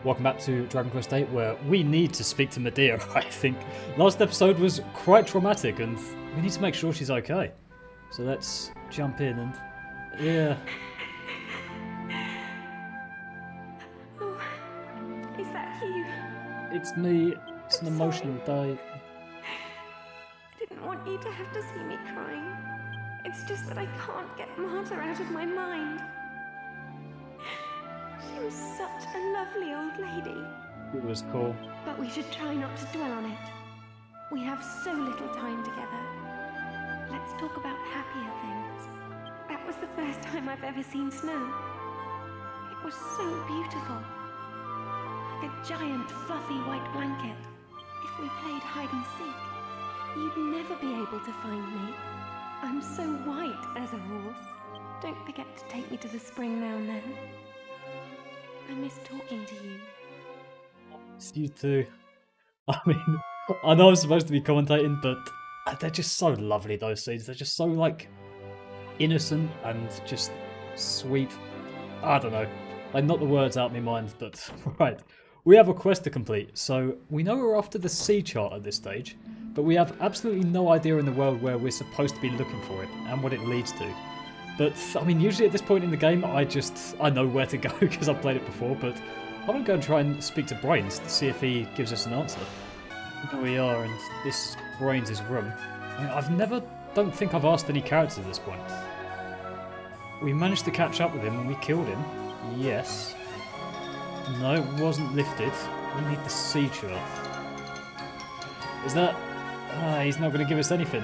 Welcome back to Dragon Quest VIII, where we need to speak to Medea, I think. Last episode was quite traumatic, and we need to make sure she's okay. So let's jump in and... yeah. Oh, is that you? It's me. It's an emotional day. I didn't want you to have to see me crying. It's just that I can't get Marta out of my mind. She was such a lovely old lady. It was cool. But we should try not to dwell on it. We have so little time together. Let's talk about happier things. That was the first time I've ever seen snow. It was so beautiful. Like a giant fluffy white blanket. If we played hide and seek, you'd never be able to find me. I'm so white as a horse. Don't forget to take me to the spring now and then. I miss talking to you. It's you too. I mean, I know I'm supposed to be commentating, but they're just so lovely, those scenes. They're just so, like, innocent and just sweet. I don't know. Like, not the words out of my mind, but right. We have a quest to complete, so we know we're after the sea chart at this stage, but we have absolutely no idea in the world where we're supposed to be looking for it and what it leads to. But, I mean, usually at this point in the game, I know where to go because I've played it before, but I'm going to go and try and speak to Brains to see if he gives us an answer. Here we are, and this is Brains' room. I mean, don't think I've asked any characters at this point. We managed to catch up with him and we killed him. Yes. No, it wasn't lifted. We need the sea chart. Is that... he's not going to give us anything.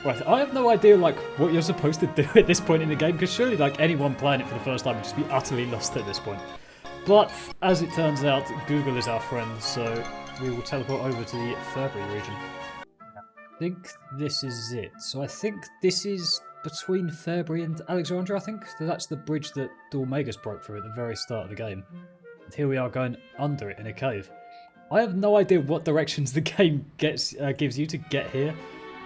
Right, I have no idea, like, what you're supposed to do at this point in the game, because surely, like, anyone playing it for the first time would just be utterly lost at this point. But, as it turns out, Google is our friend, so we will teleport over to the Furbury region. I think this is it. So I think this is between Furbury and Alexandria, I think. So that's the bridge that Dormagus broke through at the very start of the game. And here we are going under it in a cave. I have no idea what directions the game gives you to get here.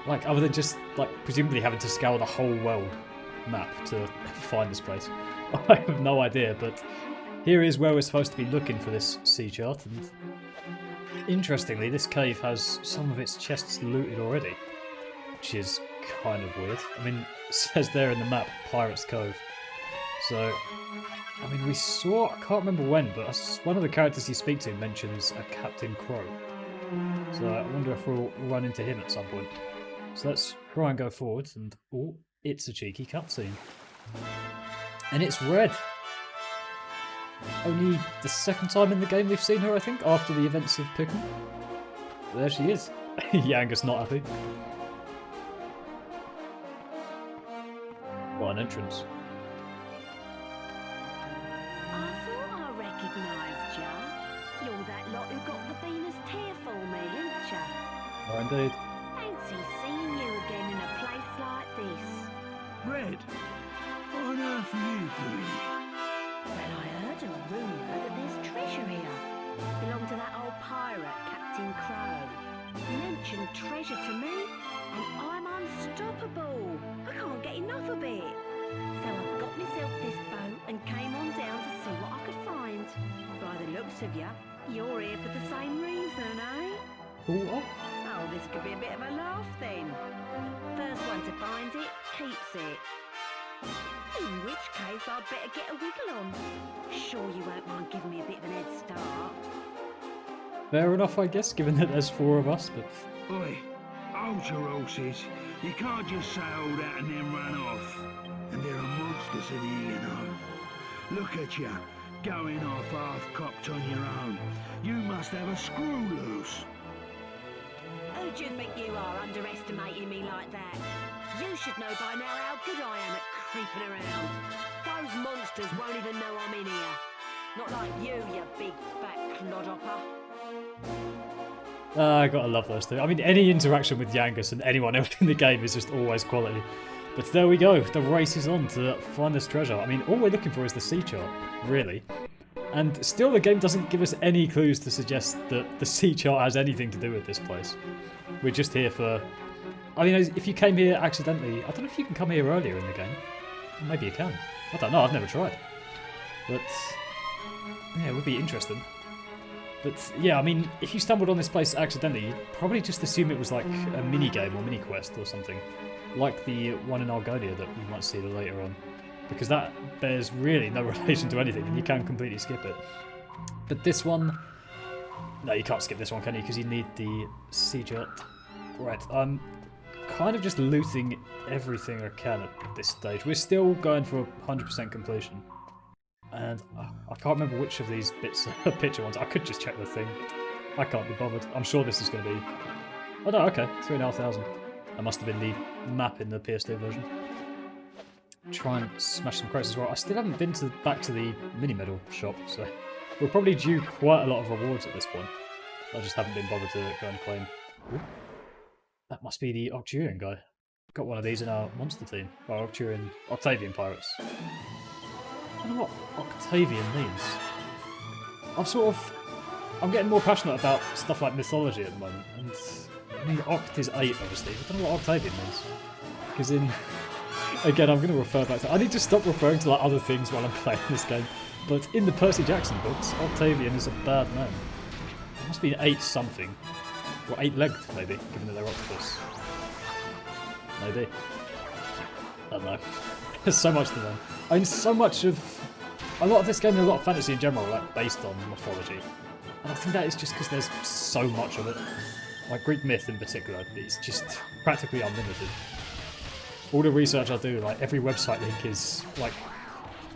Like, other than just, like, presumably having to scour the whole world map to find this place. I have no idea, but here is where we're supposed to be looking for this sea chart, and interestingly, this cave has some of its chests looted already, which is kind of weird. I mean, it says there in the map, Pirates Cove. So, I mean, we saw, I can't remember when, but one of the characters you speak to mentions a Captain Crow. So I wonder if we'll run into him at some point. So let's try and go forwards, and oh, it's a cheeky cutscene. And it's red. Only the second time in the game we've seen her, I think, after the events of Empycchu. There she is. Yanga's not happy. What an entrance. I thought I recognised ya. You're that lot who got the Venus tear for me, ain't ya? Oh, indeed. Fancy seeing you again in a place like this. Red, what on earth are you doing? Well, I heard a rumour that there's treasure here. Belonged to that old pirate, Captain Crow. He mentioned treasure to me, and I'm unstoppable. I can't get enough of it. So I got myself this boat and came on down to see what I could find. By the looks of ya, you're here for the same reason, eh? Oh, Oh, this could be a bit of a laugh then. First one to find it, keeps it. In which case, I'd better get a wiggle on. Sure you won't mind giving me a bit of an head start. fair enough, I guess, given that there's four of us, but... Oi, hold your horses. You can't just say all that and then run off. And there are monsters in here, you know. Look at you, going off half-cocked on your own. You must have a screw loose. Who do you think you are, underestimating me like that? You should know by now how good I am at creeping around. Those monsters won't even know I'm in here. Not like you big fat clodhopper. I gotta love those two. I mean, any interaction with Yangus and anyone else in the game is just always quality. But there we go, the race is on to find this treasure. I mean, all we're looking for is the sea chart, really. And still the game doesn't give us any clues to suggest that the sea chart has anything to do with this place. We're just here for... I mean, if you came here accidentally... I don't know if you can come here earlier in the game. Maybe you can. I don't know, I've never tried. But... yeah, it would be interesting. But yeah, I mean, if you stumbled on this place accidentally, you'd probably just assume it was like a mini game or mini quest or something, like the one in Argonia that we might see later on, because that bears really no relation to anything, and you can completely skip it. But this one, no, you can't skip this one, can you? Because you need the Sea Chart. Right, I'm kind of just looting everything I can at this stage. We're still going for 100% completion. And I can't remember which of these bits are picture ones. I could just check the thing, but I can't be bothered. I'm sure this is going to be... Oh no, okay, 3,500. That must have been the map in the PS2 version. Try and smash some crates as well. I still haven't been back to the mini-medal shop, so we're probably due quite a lot of rewards at this point. I just haven't been bothered to go and claim. Ooh. That must be the Octurian guy. Got one of these in our monster team. Well, Octavian pirates. I don't know what Octavian means. I'm getting more passionate about stuff like mythology at the moment, and I mean, Oct is 8, obviously. I don't know what Octavian means. Because again, I'm going to refer back to... I need to stop referring to like other things while I'm playing this game. But in the Percy Jackson books, Octavian is a bad man. It must be an 8 something. Or 8-legged, maybe, given that they're octopus. Maybe. I don't know. There's so much to learn. I mean, so much of... A lot of this game and a lot of fantasy in general are like, based on mythology. And I think that is just because there's so much of it. Like Greek myth in particular, it's just practically unlimited. All the research I do, like every website link is like...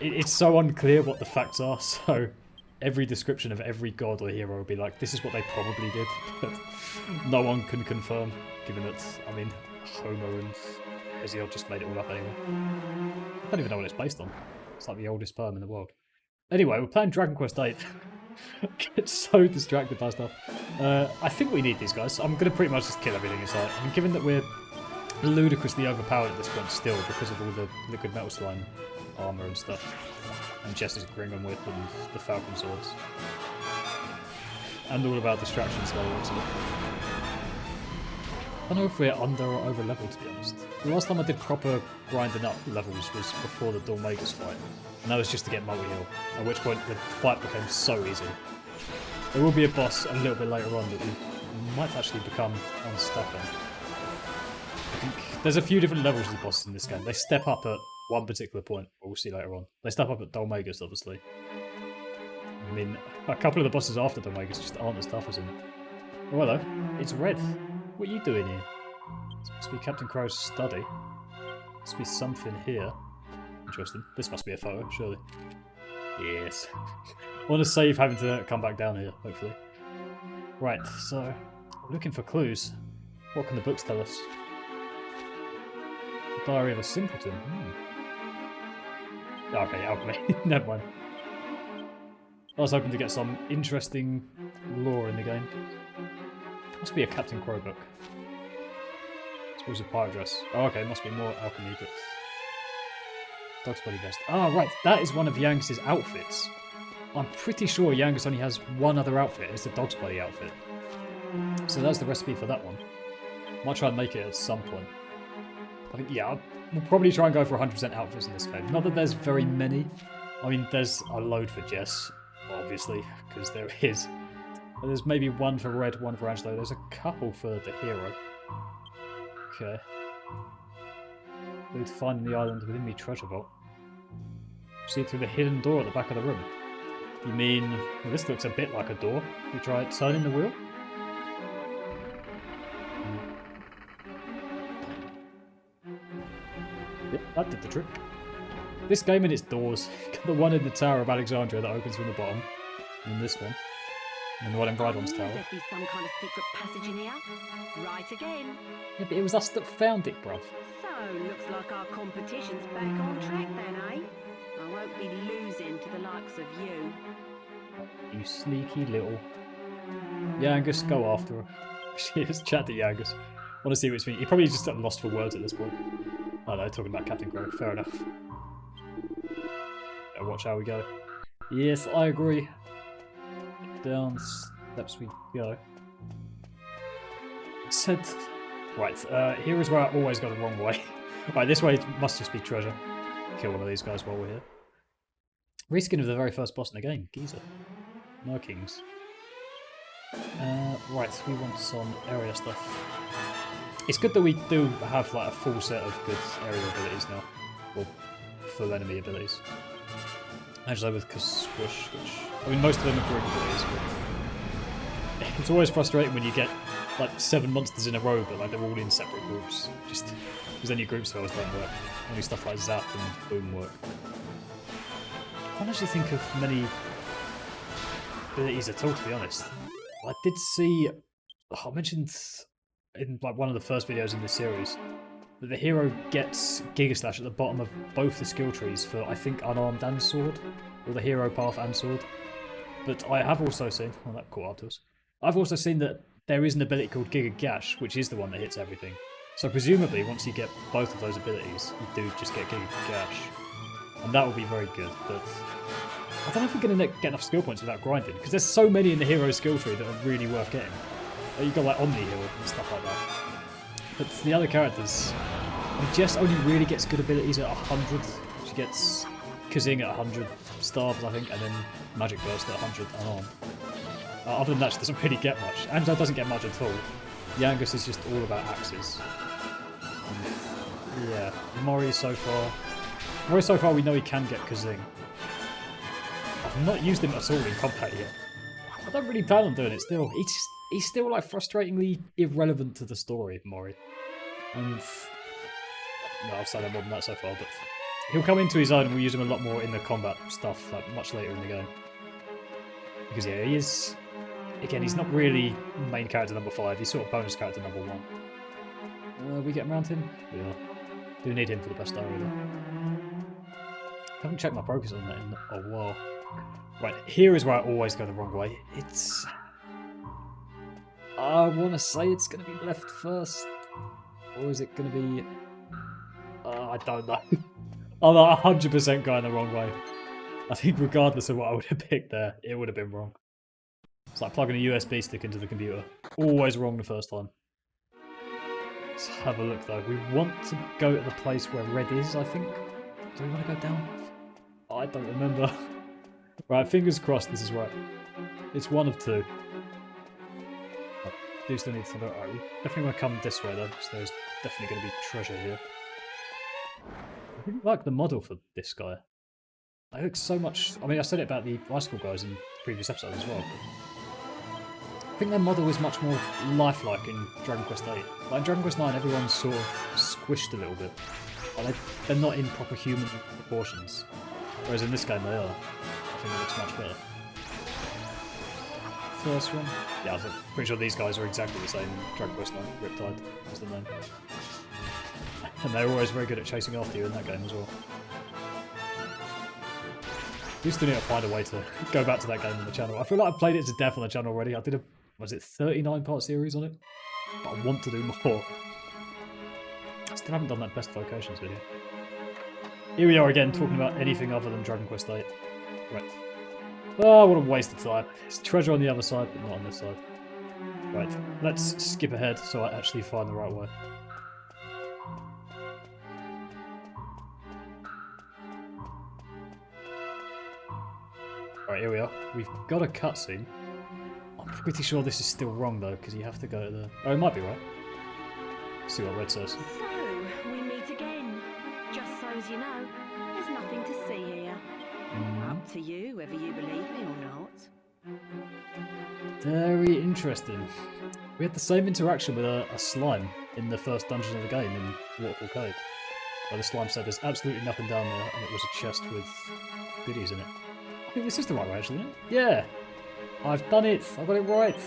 It's so unclear what the facts are, so every description of every god or hero will be like, this is what they probably did, but no one can confirm, given that, I mean, Homer and Hesiod just made it all up anyway. I don't even know what it's based on. It's like the oldest poem in the world. Anyway, we're playing Dragon Quest VIII. Get so distracted by stuff. I think we need these guys. I'm going to pretty much just kill everything inside. I mean, given that we're ludicrously overpowered at this point still because of all the liquid metal slime armor and stuff, and Jess's Gringham Whip and the Falcon Swords, and all of our distractions by the looks of it. I don't know if we're under or over leveled, to be honest. The last time I did proper grinding up levels was before the Dormagus fight, and that was just to get multi-heal, at which point the fight became so easy. There will be a boss a little bit later on that we might actually become unstuck on. I think there's a few different levels of bosses in this game. They step up at one particular point, we'll see later on. They step up at Dormagus, obviously. I mean, a couple of the bosses after Dormagus just aren't as tough as him. Oh, hello. It's Red. What are you doing here? This must be Captain Crow's study. Must be something here. Interesting. This must be a photo, surely. Yes. I want to save having to come back down here, hopefully. Right, so we're looking for clues. What can the books tell us? The Diary of a Simpleton. Okay, alchemy. Never mind. I was hoping to get some interesting lore in the game. Must be a Captain Crow book. Suppose a pirate dress. Oh, okay, must be more alchemy, but... Dog's body vest. Ah, right, that is one of Yangus's outfits. I'm pretty sure Yangus only has one other outfit, it's the dog's body outfit. So that's the recipe for that one. Might try and make it at some point. I think, yeah, we'll probably try and go for 100% outfits in this game. Not that there's very many. I mean, there's a load for Jess, obviously, because there is. But there's maybe one for Red, one for Angelo. There's a couple for the hero. Okay. Need to find the island within the treasure vault. See through the hidden door at the back of the room. You mean, well, this looks a bit like a door. We try turning the wheel? Yep, that did the trick. This game and its doors. The one in the Tower of Alexandria that opens from the bottom. And this one. And the one in Brydon's Tower. There'd be some kind of secret passage in here. Right again. Yeah, but it was us that found it, bruv. So, looks like our competition's back on track then, eh? I won't be losing to the likes of you. You sneaky little... Yangus, go after her. Just chat to Yangus. Want to see what it's mean. He probably just got lost for words at this point. Oh no, talking about Captain Crow. Fair enough. Better watch how we go. Yes, I agree. Down steps we go. Said... Right, here is where I always go the wrong way. Right, this way must just be treasure. Kill one of these guys while we're here. Reskin of the very first boss in the game, Geezer. No kings. Right, we want some area stuff. It's good that we do have like a full set of good area abilities now. Well, full enemy abilities. Actually, with Squish, which I mean, most of them are group abilities, but it's always frustrating when you get like 7 monsters in a row, but like they're all in separate groups. Just because then your group spells don't work. Only stuff like Zap and Boom work. I can't actually think of many abilities at all, to be honest. I did see, I mentioned in like one of the first videos in this series that the hero gets Giga Slash at the bottom of both the skill trees for, I think, unarmed and sword, or the hero path and sword. But I have also seen, well, that caught up to us. I've also seen that there is an ability called Giga Gash, which is the one that hits everything. So presumably, once you get both of those abilities, you do just get Giga Gash, and that will be very good. But I don't know if we're going to get enough skill points without grinding, because there's so many in the hero skill tree that are really worth getting. You've got like Omni Heal and stuff like that. But the other characters, I mean, Jess only really gets good abilities at 100. She gets Kazing at 100 stars, I think, and then Magic Burst at 100 unarmed. Other than that, she doesn't really get much. Angela doesn't get much at all. Yangus is just all about axes. And yeah, Mori so far we know he can get Kazing. I've not used him at all in combat yet. I don't really plan on doing it still. He's still like frustratingly irrelevant to the story, Mori. And no, I've said that more than that so far, but he'll come into his own and we'll use him a lot more in the combat stuff, like much later in the game. Because yeah, he is, again, he's not really main character number 5, he's sort of bonus character number 1. Are we getting around him? We are. Do need him for the best area though. I haven't checked my progress on that in a while. Right, here is where I always go the wrong way. It's... I want to say it's going to be left first. Or is it going to be... I don't know. I'm 100% going the wrong way. I think regardless of what I would have picked there, it would have been wrong. It's like plugging a USB stick into the computer. Always wrong the first time. Let's have a look though. We want to go to the place where red is, I think. Do we want to go down? I don't remember. Right, fingers crossed this is right. It's one of two. I do still need to look. Right, we definitely want to come this way though, because there's definitely going to be treasure here. I really like the model for this guy. It looks so much... I mean, I said it about the bicycle guys in previous episodes as well, but I think their model is much more lifelike in Dragon Quest VIII. Like in Dragon Quest IX, everyone's sort of squished a little bit. Like they're not in proper human proportions. Whereas in this game they are. I think it looks much better. First one? Yeah, I'm pretty sure these guys are exactly the same in Dragon Quest IX. Riptide is the name. And they're always very good at chasing after you in that game as well. We still need to find a way to go back to that game on the channel. I feel like I've played it to death on the channel already. I did a, was it 39-part series on it? But I want to do more. I still haven't done that best vocations video. Here we are again, talking about anything other than Dragon Quest VIII. Right. Oh, what a waste of time. There's treasure on the other side, but not on this side. Right, let's skip ahead so I actually find the right way. Right, here we are. We've got a cutscene. I'm pretty sure this is still wrong though, because you have to go to the... Oh, it might be right. Let's see what Red says. So, we meet again. Just so as you know, there's nothing to see here. Up to you whether you believe me or not. Very interesting. We had the same interaction with a slime in the first dungeon of the game in Waterfall Cove. Where the slime said there's absolutely nothing down there, and it was a chest with goodies in it. I think this is the right way, actually, isn't it? Yeah! I've done it! I got it right!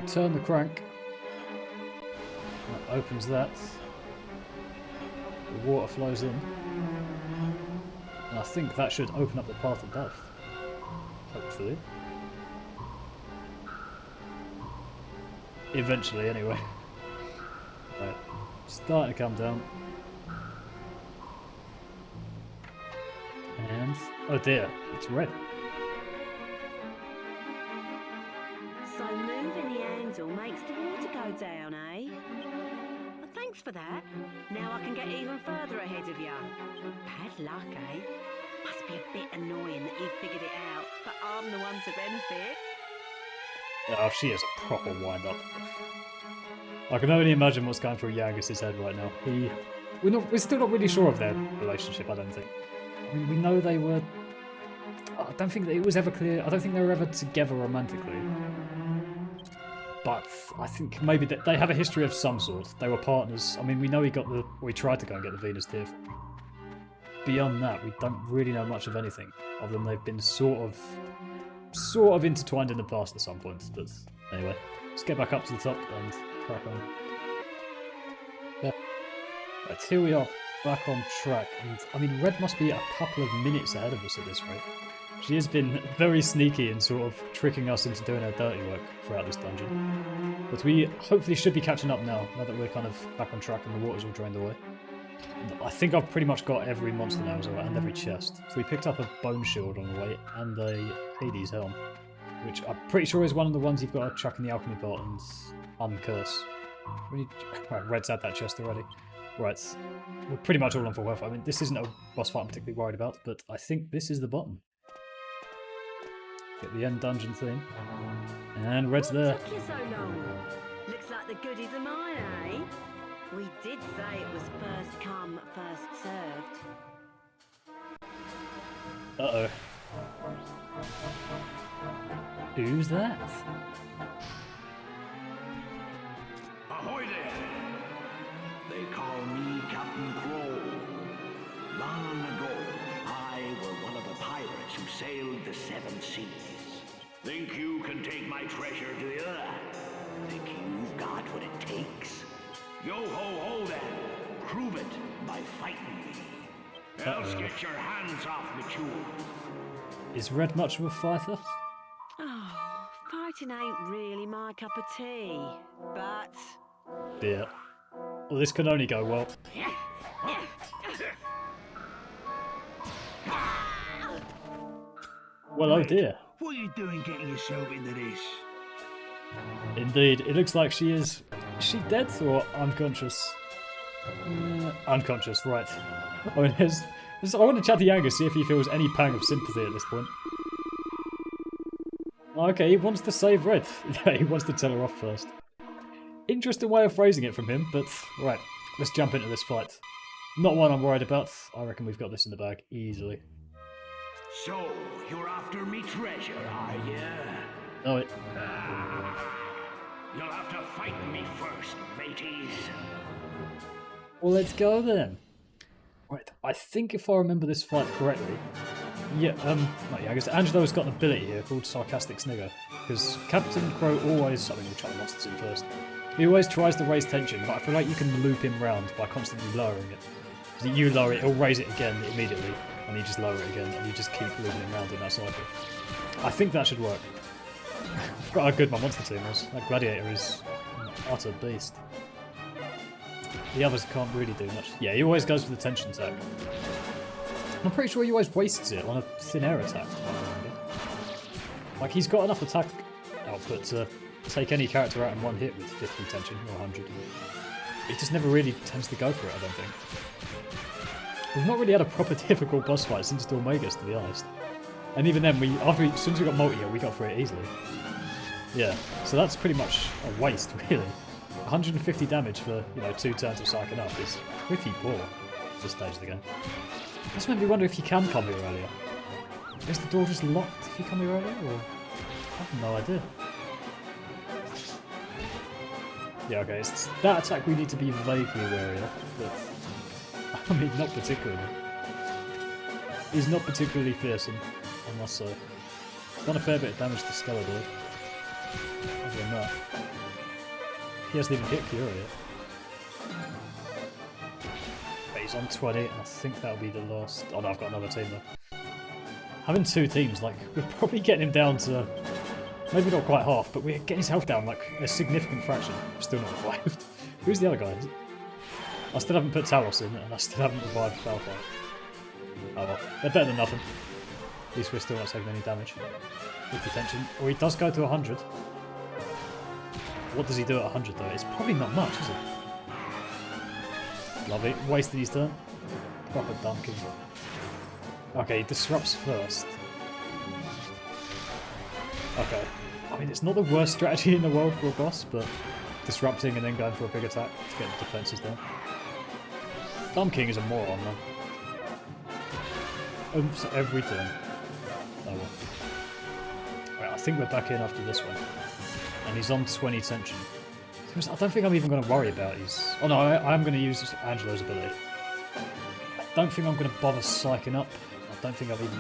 Turn the crank. That opens that. The water flows in. And I think that should open up the path above. Hopefully. Eventually, anyway. Right. Starting to come down. And... oh dear, it's red. So moving the handle makes the water go down, eh? Well, thanks for that. Now I can get even further ahead of you. Bad luck, eh? Must be a bit annoying that you figured it out, but I'm the one to benefit. Oh, she is a proper wind-up. I can only imagine what's going through Yangus's head right now. We're still not really sure of their relationship, I don't think. I mean, we know they were... I don't think that it was ever clear. I don't think they were ever together romantically. But I think maybe that they have a history of some sort. They were partners. I mean, we know he tried to go and get the Venus Tear. Beyond that, we don't really know much of anything, other than they've been sort of intertwined in the past at some point. But anyway, let's get back up to the top and crack on. Yeah. Right, here we are, back on track. And I mean, Red must be a couple of minutes ahead of us at this rate. She has been very sneaky in sort of tricking us into doing her dirty work throughout this dungeon. But we hopefully should be catching up now that we're kind of back on track and the water's all drained away. And I think I've pretty much got every monster now as well, and every chest. So we picked up a bone shield on the way, and a Hades helm, which I'm pretty sure is one of the ones you've got to chuck in the alchemy pot and uncurse. Right, Red's had that chest already. Right, we're pretty much all on full health. I mean, this isn't a boss fight I'm particularly worried about, but I think this is the bottom. Get the end dungeon thing. And Red's there. What took you so long? Looks like the goodies are mine, eh? We did say it was first come, first served. Uh-oh. Who's that? Ahoy there! They call me Captain Crow. Long ago, I were one of the pirates who sailed the 7 seas. Think you can take my treasure, do you? Think you've got what it takes? Yo-ho-ho then! Prove it by fighting me. Else get your hands off the jewels. Is Red much of a fighter? Oh, fighting ain't really my cup of tea, but... Yeah. Well, this can only go well. Well, oh dear. What are you doing getting yourself into this? Indeed, it looks like she is... Is she dead or unconscious? Unconscious, right. I mean, I want to chat to Yangus, see if he feels any pang of sympathy at this point. Okay, he wants to save Red. Yeah, he wants to tell her off first. Interesting way of phrasing it from him, but right, let's jump into this fight. Not one I'm worried about. I reckon we've got this in the bag easily. So, you're after me treasure, are ya? Oh, it. You'll have to fight me first, mateys. Well, let's go then. Right, I think if I remember this fight correctly, yeah, I guess Angelo's got an ability here called Sarcastic Snigger, because Captain Crow always, I mean, we'll chuck the monsters in first. He always tries to raise tension, but I feel like you can loop him round by constantly lowering it. Because you lower it, he'll raise it again immediately, and you just lower it again, and you just keep looping him round in that cycle. I think that should work. I forgot how good my monster team was. That Gladiator is an utter beast. The others can't really do much. Yeah, he always goes for the tension attack. I'm pretty sure he always wastes it on a thin air attack. Like, he's got enough attack output to take any character out in one hit with 50 tension or 100. He just never really tends to go for it, I don't think. We've not really had a proper difficult boss fight since the Omegas, to be honest. And even then, as soon as we got multi, we got through it easily. Yeah, so that's pretty much a waste, really. 150 damage for, 2 turns of psyching up is pretty poor at this stage of the game. This made me wonder if you can come here earlier. Is the door just locked if you come here earlier, or... I have no idea. Yeah, okay, it's that attack we need to be vaguely wary of, but... I mean, not particularly. He's not particularly fearsome, I must say. He's done a fair bit of damage to Skeletor. Other than that. He hasn't even hit Fury yet. But he's on 20, and I think that'll be the last... Oh no, I've got another team though. Having 2 teams, like, we're probably getting him down to... Maybe not quite half, but we're getting his health down, like, a significant fraction. Still not revived. Who's the other guy? I still haven't put Talos in, and I still haven't revived Falfire. Oh well, they're better than nothing. At least we're still not taking any damage. 50 tension. Or he does go to 100. What does he do at 100 though? It's probably not much, is it? Lovely. Wasted his turn. Proper dunking. Okay, he disrupts first. Okay. I mean, it's not the worst strategy in the world for a boss, but disrupting and then going for a big attack to get the defenses down. Dumb King is a moron, man. Oops, every turn. Oh well. Right, I think we're back in after this one. And he's on 20 tension. I don't think I'm even going to worry about his... Oh no, I am going to use Angelo's ability. I don't think I'm going to bother psyching up. I don't think I'm even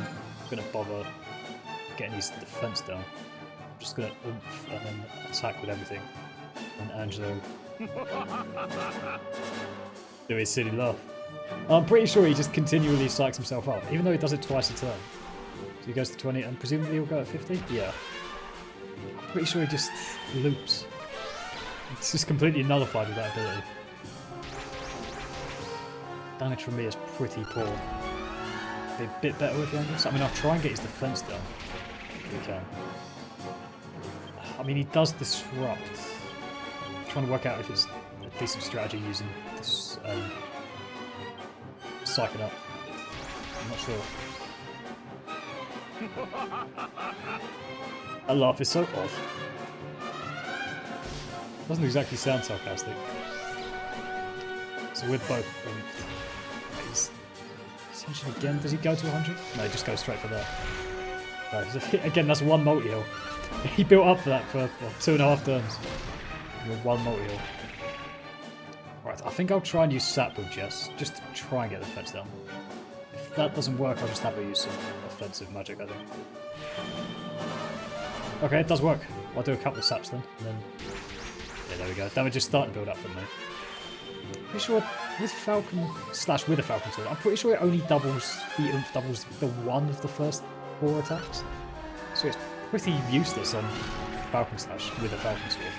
going to bother getting his defense down. I'm just going to oomph and then attack with everything. And Angelo... do his silly laugh. I'm pretty sure he just continually psychs himself up, even though he does it twice a turn. So he goes to 20 and presumably he'll go at 50? Yeah. I'm pretty sure he just loops. It's just completely nullified with that ability. Damage from me is pretty poor. Be a bit better with the angles. I mean, I'll try and get his defense down if we can. I mean, he does disrupt. I'm trying to work out if it's a decent strategy using this psyching up. I'm not sure. That laugh is so odd. Doesn't exactly sound sarcastic. So we're both he's attention again. Does he go to 100? No, he just goes straight for that. Right, again, that's one multi-heal. He built up for that for 2.5 turns. With one multi-heal. Right, I think I'll try and use Sap with Jess, just to try and get the defense down. If that doesn't work, I'll just have to use some offensive magic, I think. Okay, it does work. I'll do a couple of Saps then, and then... yeah, there we go. Damage is starting to build up for me. Pretty sure with Falcon / with a Falcon Sword, I'm pretty sure it only doubles the oomph, doubles the one of the first 4 attacks. So it's pretty useless on Falcon / with a Falcon Sword.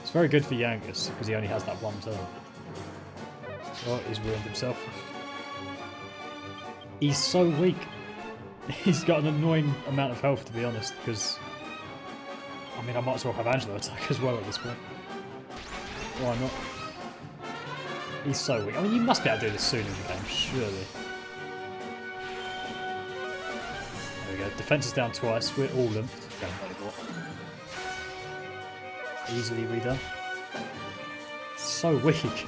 It's very good for Yangus because he only has that one turn. Oh, he's ruined himself. He's so weak. He's got an annoying amount of health, to be honest, because I mean, I might as well have Angelo attack as well at this point. Why not? He's so weak. I mean, you must be able to do this soon in the game, surely. There we go. Defense is down twice. We're all limped. Easily redone. So weak.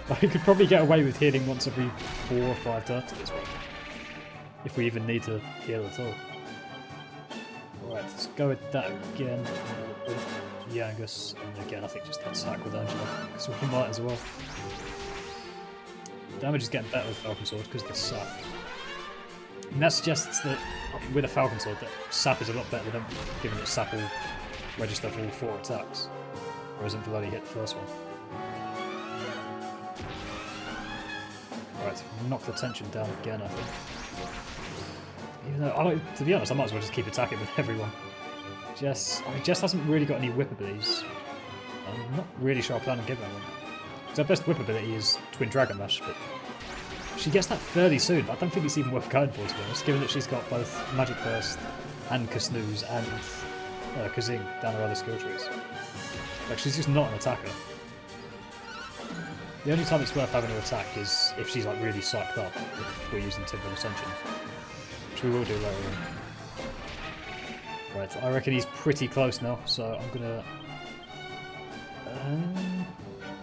I could probably get away with healing once every 4 or 5 turns at this point. If we even need to heal at all. Right, let's go with that again. Yangus, and again I think just attack with Angela, because we might as well. Damage is getting better with Falcon Sword because of the Sap. And that suggests that with a Falcon Sword that Sap is a lot better than given that Sap will register for all 4 attacks, whereas it will only hit the first one. Right, knock the tension down again I think. Even though, to be honest, I might as well just keep attacking with everyone. Jess hasn't really got any whip abilities. I'm not really sure I plan on giving her one. Because her best whip ability is Twin Dragon Mash, but she gets that fairly soon, but I don't think it's even worth going for, to be honest, given that she's got both Magic Burst and Kasnooze and Kazing down her other skill trees. Like, she's just not an attacker. The only time it's worth having her attack is if she's like really psyched up, if we're using Timber Ascension. Which we will do later on. Right, I reckon he's pretty close now, so I'm gonna...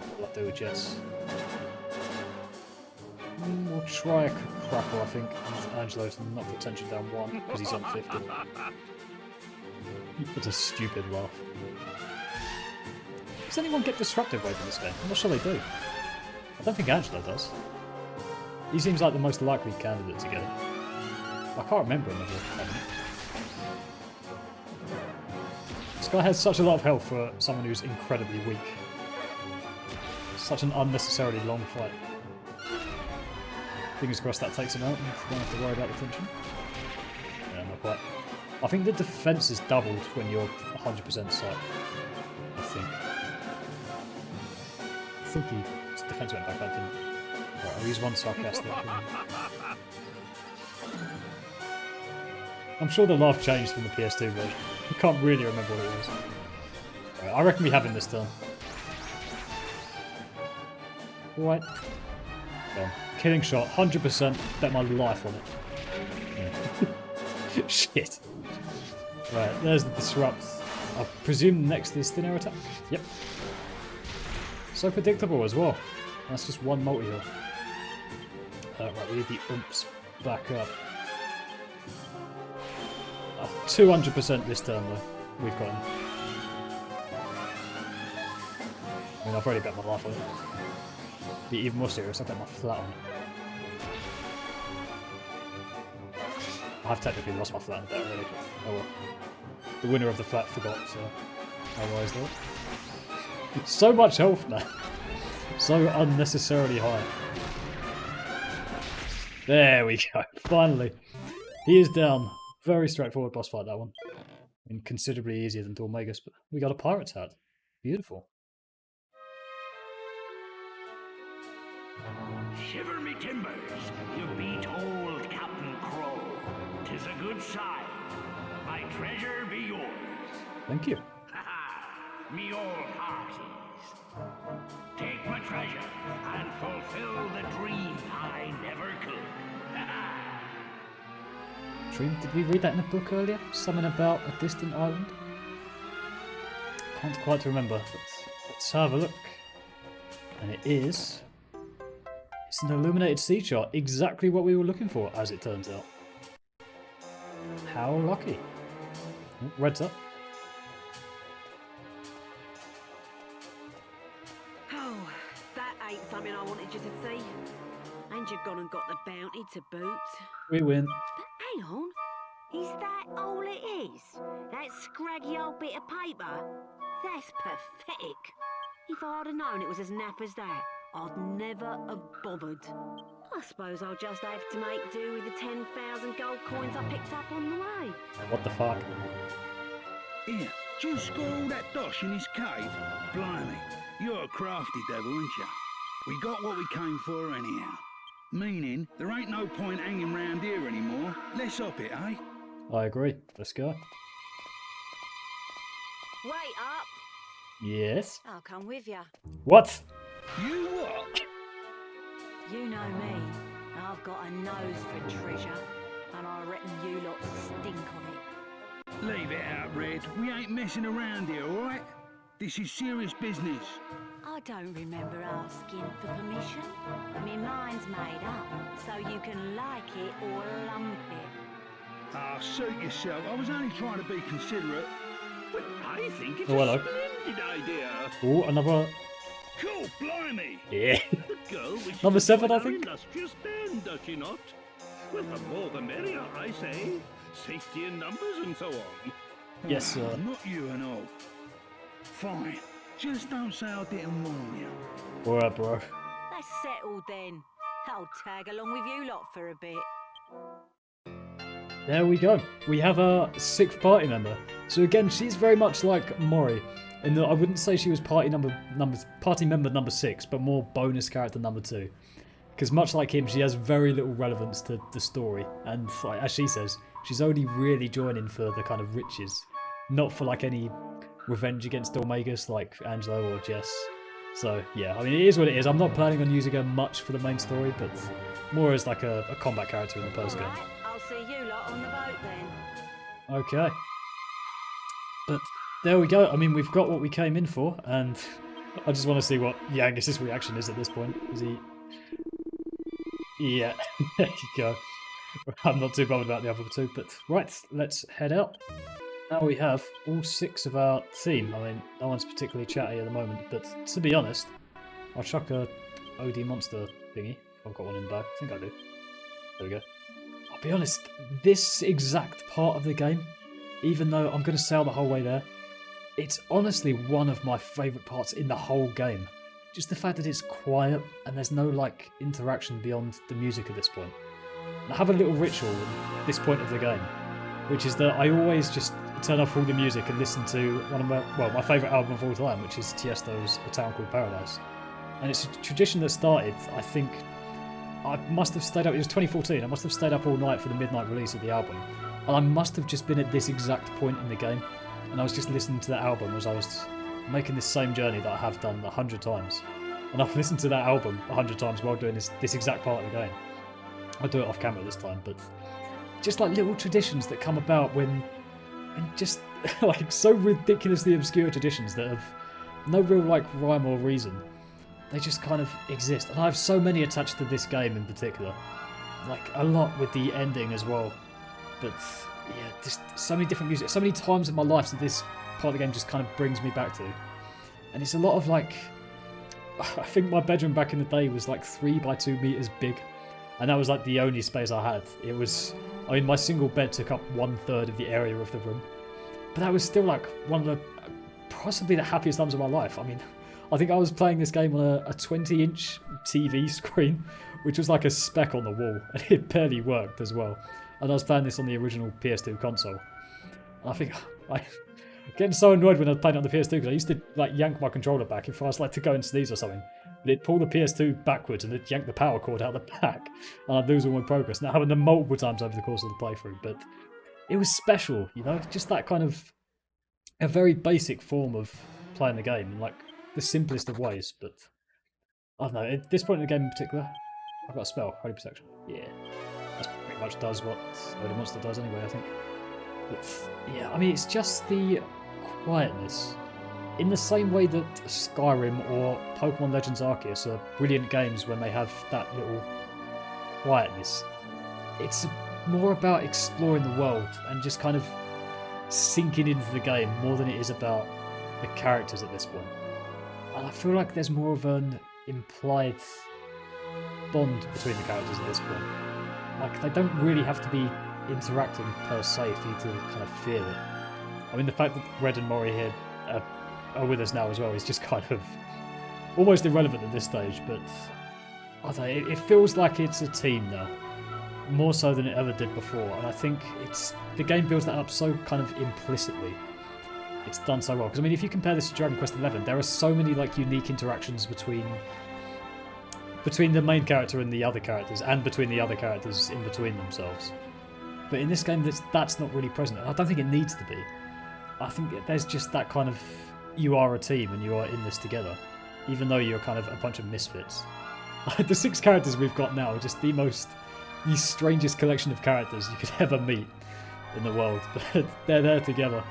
what will I do with Jess? We'll try a Crackle, I think, and Angelo to knock the tension down 1, because he's on 50. It's a stupid laugh. Does anyone get Disruptive Wave in this game? I'm not sure they do. I don't think Angelo does. He seems like the most likely candidate to get it. I can't remember him ever. This guy has such a lot of health for someone who's incredibly weak. Such an unnecessarily long fight. Fingers crossed that takes him out and we won't have to worry about the tension. Yeah, not quite. I think the defense is doubled when you're 100% sight. I think. His defense went back up, didn't it? Right, I'll use one sarcastic. I'm sure the laugh changed from the PS2 version. I can't really remember what it was. Right, I reckon we have him this turn. Right. Done. Killing shot, 100%. Bet my life on it. Yeah. Shit. Right, there's the disrupt. I presume next is thin air attack. Yep. So predictable as well. That's just one multi-heal. Right, we need the umps back up. 200% this turn though. We've got him. I mean, I've already bet my life on it. Be even more serious, I'll bet my flat on it. I've technically lost my flat in the bet already. Oh well. The winner of the flat forgot, so otherwise though. So much health now. So unnecessarily high. There we go. Finally. He is down. Very straightforward boss fight, that one. And considerably easier than Dormagus, but we got a pirate's hat. Beautiful. Shiver me timbers, you beat old Captain Crow. 'Tis a good sign. My treasure be yours. Thank you. Ha ha, me old hearties. Take my treasure and fulfill the dream I never could. Ha ha. Dream, did we read that in a book earlier? Something about a distant island? Can't quite remember, but let's have a look. And it is... It's an Illuminated Sea Chart, exactly what we were looking for, as it turns out. How lucky. Oh, red's up. Oh, that ain't something I wanted you to see. And you've gone and got the bounty to boot. We win. But hang on, is that all it is? That scraggy old bit of paper? That's pathetic. If I'd have known it was as naff as that, I'd never have bothered. I suppose I'll just have to make do with the 10,000 gold coins I picked up on the way. What the fuck? Here, just got all that dosh in his cave? Blimey, you're a crafty devil, ain't you? We got what we came for anyhow. Meaning, there ain't no point hanging round here anymore. Let's up it, eh? I agree. Let's go. Wait up! Yes? I'll come with you. What? You what? You know me. I've got a nose for treasure, and I reckon you lot stink of it. Leave it out, Red. We ain't messing around here, alright? This is serious business. I don't remember asking for permission. My mind's made up, so you can like it or lump it. Ah, suit yourself. I was only trying to be considerate. But I think it's Oh, hello. a splendid idea. Oh, another... Cool, blimey. Yeah. The girl wishes Number to 7, join I our think. illustrious band, does she not? Well, the more the merrier, I say. Safety in numbers and so on. Yes, sir. Not you and all. Fine. Just don't say I didn't warn you. Alright, bro. That's settled then. I'll tag along with you lot for a bit. There we go. We have a 6th party member. So again, she's very much like Mori. In that I wouldn't say she was party member number 6, but more bonus character number 2. Because much like him, she has very little relevance to the story. And like, as she says, she's only really joining for the kind of riches. Not for like any revenge against Dormagus like Angelo or Jess. So yeah, I mean, it is what it is. I'm not planning on using her much for the main story, but more as like a combat character in the post game. Alright, I'll see you lot on the boat then. Okay. But there we go. I mean, we've got what we came in for, and I just want to see what Yangus's reaction is at this point. Is he... Yeah, there you go. I'm not too bothered about the other two, but right, let's head out. Now we have all 6 of our team. I mean, no one's particularly chatty at the moment, but to be honest, I'll chuck a OD monster thingy. I've got one in the bag. I think I do. There we go. I'll be honest, this exact part of the game, even though I'm going to sail the whole way there, it's honestly one of my favourite parts in the whole game. Just the fact that it's quiet and there's no like interaction beyond the music at this point. And I have a little ritual at this point of the game, which is that I always just turn off all the music and listen to one of my favourite album of all time, which is Tiesto's A Town Called Paradise. And it's a tradition that started, I think, I must have stayed up, it was 2014, I must have stayed up all night for the midnight release of the album. And I must have just been at this exact point in the game, and I was just listening to that album as I was making this same journey that I have done 100 times. And I've listened to that album 100 times while doing this exact part of the game. I'll do it off camera this time, but just like little traditions that come about when just like so ridiculously obscure traditions that have no real like rhyme or reason. They just kind of exist, and I have so many attached to this game in particular. Like a lot with the ending as well. But yeah, just so many different music, so many times in my life that this part of the game just kind of brings me back to. And it's a lot of like, I think my bedroom back in the day was like 3 by 2 meters big, and that was like the only space I had. It was, I mean, my single bed took up 1/3 of the area of the room, but that was still like one of the possibly the happiest times of my life. I mean, I think I was playing this game on a 20-inch TV screen, which was like a speck on the wall, and it barely worked as well. And I was playing this on the original PS2 console. And I think I getting so annoyed when I was playing it on the PS2 because I used to like yank my controller back if I was like to go and sneeze or something. But it'd pull the PS2 backwards and it'd yank the power cord out the back, and I'd lose all my progress. And that happened multiple times over the course of the playthrough, but it was special, you know, just that kind of a very basic form of playing the game in like the simplest of ways. But I don't know, at this point in the game in particular, I've got a spell, Holy Protection. Yeah, that pretty much does what the monster does anyway, I think. But yeah, I mean, it's just the quietness. In the same way that Skyrim or Pokemon Legends Arceus are brilliant games when they have that little quietness, it's more about exploring the world and just kind of sinking into the game more than it is about the characters at this point. And I feel like there's more of an implied bond between the characters at this point. Like, they don't really have to be interacting per se for you to kind of feel it. I mean, the fact that Red and Mori here are with us now as well is just kind of almost irrelevant at this stage, but I don't know, it feels like it's a team now, more so than it ever did before, and I think the game builds that up so kind of implicitly. It's done so well, because I mean, if you compare this to Dragon Quest XI, there are so many like unique interactions between the main character and the other characters, and between the other characters in between themselves. But in this game, that's not really present, and I don't think it needs to be. I think there's just that kind of, you are a team and you are in this together, even though you're kind of a bunch of misfits. The 6 characters we've got now are just the strangest collection of characters you could ever meet in the world, but they're there together.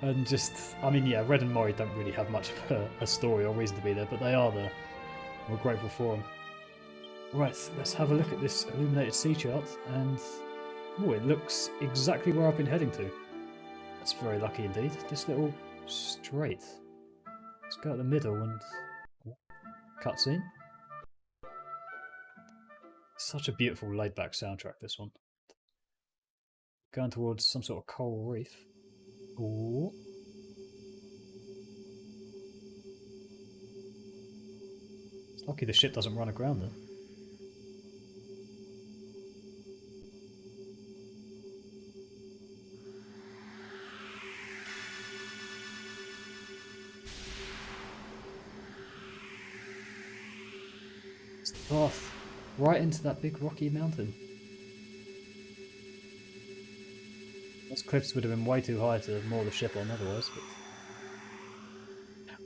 And just, I mean, yeah, Red and Mori don't really have much of a story or reason to be there, but they are there. We're grateful for them. Right, let's have a look at this Illuminated Sea Chart, and oh, it looks exactly where I've been heading to. That's very lucky indeed. This little strait. Let's go at the middle and cutscene. Such a beautiful laid-back soundtrack, this one. Going towards some sort of coral reef. Ooh. It's lucky the ship doesn't run aground there. It's the path right into that big rocky mountain. Those cliffs would have been way too high to moor the ship on otherwise, but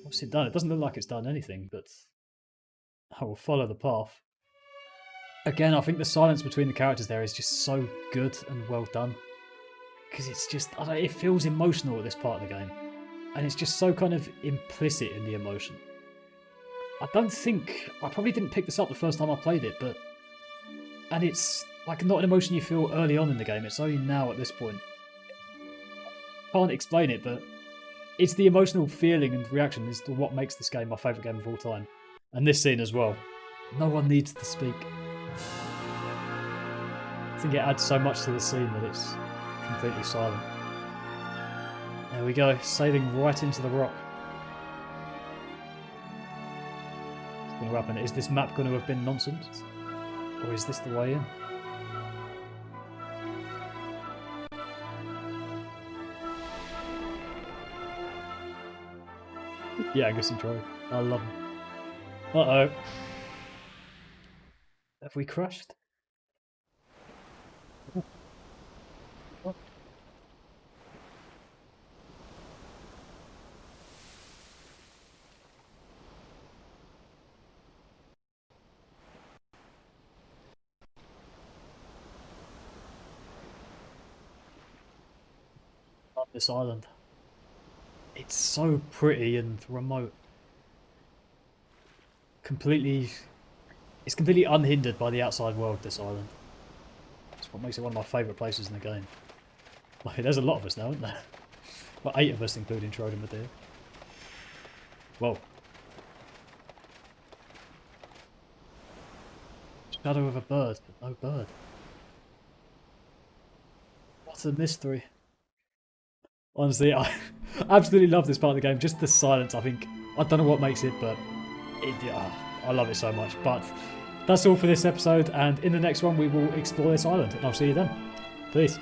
what's it done? It doesn't look like it's done anything, but I will follow the path. Again, I think the silence between the characters there is just so good and well done. Because it's just, I don't know, it feels emotional at this part of the game. And it's just so kind of implicit in the emotion. I probably didn't pick this up the first time I played it, and it's like not an emotion you feel early on in the game, it's only now at this point. Can't explain it, but it's the emotional feeling and reaction is what makes this game my favourite game of all time. And this scene as well. No one needs to speak. I think it adds so much to the scene that it's completely silent. There we go, sailing right into the rock. What's going to happen? Is this map going to have been nonsense? Or is this the way in? Yeah, Angus and Troy. I love them. Uh-oh. Have we crashed? What? Love this island. It's so pretty and remote. It's completely unhindered by the outside world, this island. That's what makes it one of my favourite places in the game. Like, there's a lot of us now, isn't there? Well, 8 of us, including Trojan Medea. Whoa. Shadow of a bird, but no bird. What a mystery. Honestly, I absolutely love this part of the game. Just the silence, I think. I don't know what makes it, but I love it so much. But that's all for this episode, and in the next one we will explore this island, and I'll see you then. Peace.